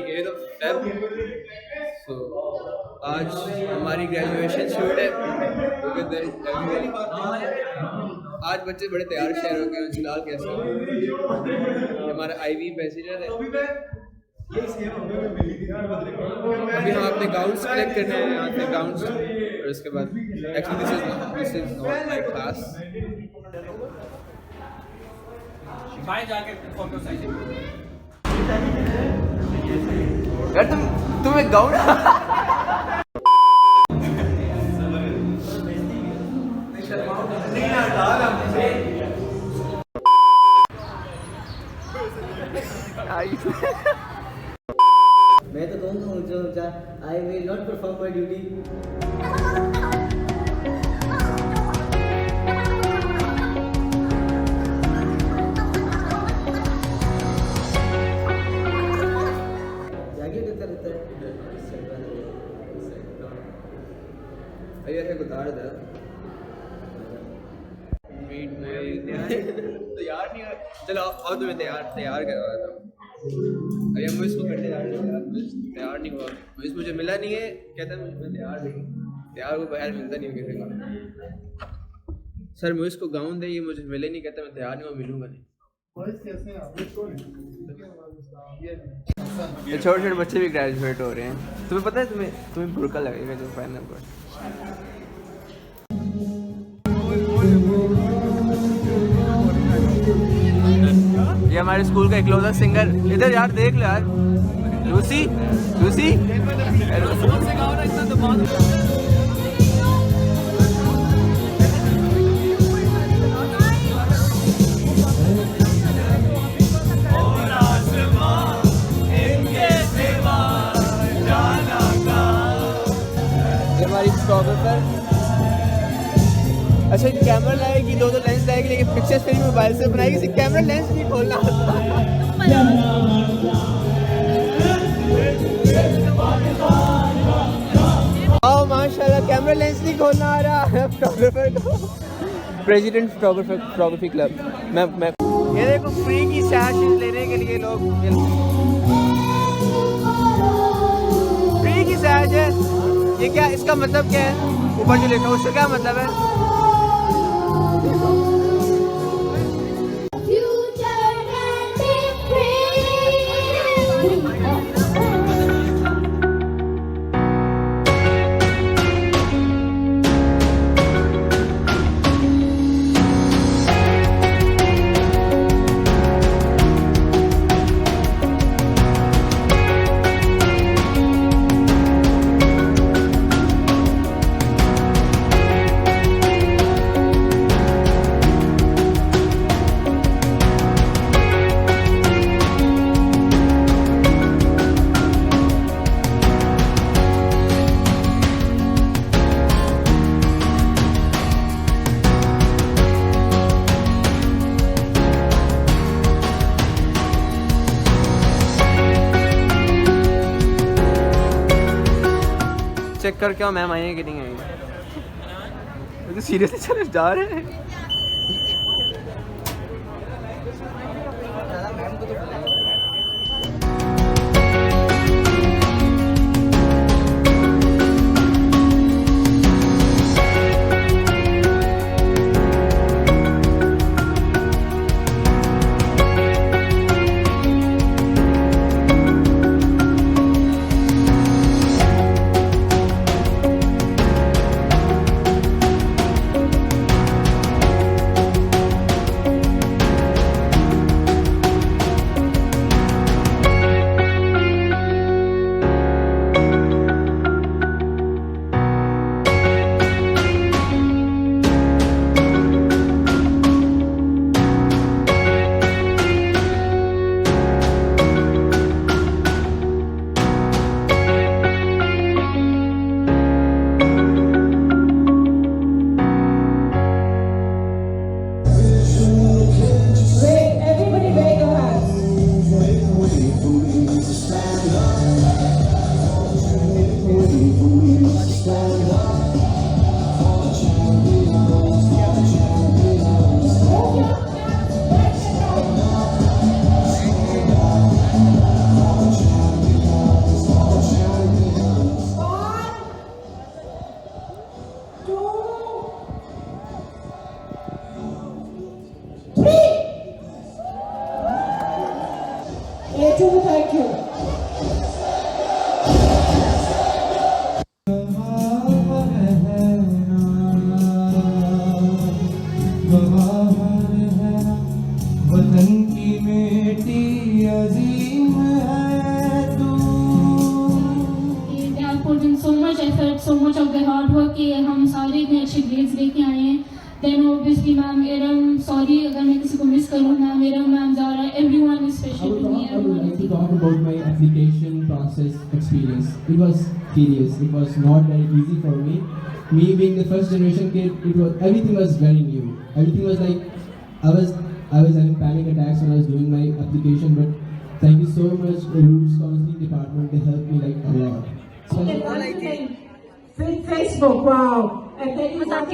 28 of Feb। So आज हमारी graduation shoot है। आज बच्चे बड़े तैयार शहर हो गए हैं। फिलहाल कैसा हमारा आईवी पैसेंजर है। अभी हम अपने गाउन्स कलेक्ट करने हैं यहाँ पे गाउन्स, और उसके बाद actually this is not my class. Bye जाके फोटो सेशन यार तुम्हें गाउन मैं तो कहूँगा ऊंचा I will not perform my duty. उतार दे तैयार नहीं है। चलो और तुम्हें तैयार करवा था। अरे मैं इसको करने तैयार नहीं हुआ। मुझे मिला नहीं है, कहता है मैं तैयार नहीं। तैयार को बाहर मिलता नहीं किसी को। सर मुझे इसको गाउन दे, ये मुझे मिले नहीं, कहता मैं तैयार नहीं हुआ, मिलूंगा नहीं। ये छोटे छोटे बच्चे भी ग्रेजुएट हो रहे हैं। तुम्हें पता है तुम्हें बुरका लगेगा जो फाइनल पर। ये हमारे स्कूल का इकलौता सिंगर। इधर यार देख लो यार, लूसी लूसी हमारी फोटोग्राफर। अच्छा कैमरा लाएगी, दो लेंस लाएगी, लेकिन पिक्चर्स फिर मोबाइल से बनाएगी। इसे कैमरा लेंस नहीं खोलना माशाल्लाह कैमरा लेंस नहीं खोलना आ रहा है फोटोग्राफर को। President photography club. मैं ये देखो फ्री की सेशन लेने के लिए लोग फ्री की सैश है। ये क्या, इसका मतलब क्या है? ऊपर जो लिखा है उसका क्या मतलब है? चेक कर क्या मैम आई है कि नहीं आई? तो सीरियसली चले जा रहे हैं। Much of the hard work कि हम सारे इतने अच्छे ग्रेड्स लेके आए हैं. Then obviously ma'am, I'm sorry अगर मैं किसी को मिस करूँ. Ma'am Zara, everyone is special to me. I would like to talk about my application process experience. It was tedious. It was not very easy for me. Me being the first generation kid, everything was very new. Everything was like I was having panic attacks when I was doing my application. But thank you so much, the Rules Counseling Department. They helped me like a lot. Facebook, wow. And then you got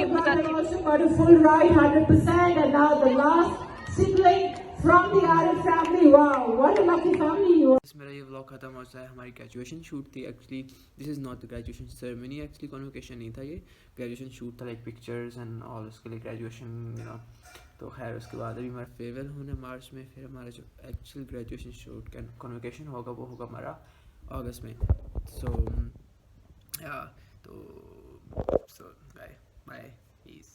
also got a full ride, 100%, and now the last sibling from the Arab family. Wow, what a lucky family you are. मेरा ये vlog खत्म होता है. हमारी graduation shoot थी actually. This is not the graduation ceremony, actually convocation नहीं था, ये ग्रेजुएशन शूट था, लाइक पिक्चर्स एंड ऑल. उसके लिए ग्रेजुएशन तो खैर उसके बाद अभी हमारा फेयरवेल होने मार्च में. फिर हमारा जो एक्चुअल ग्रेजुएशन शूट कॉन्वोकेशन होगा वो होगा हमारा अगस्त में. सो या तो बाय बाय पीस.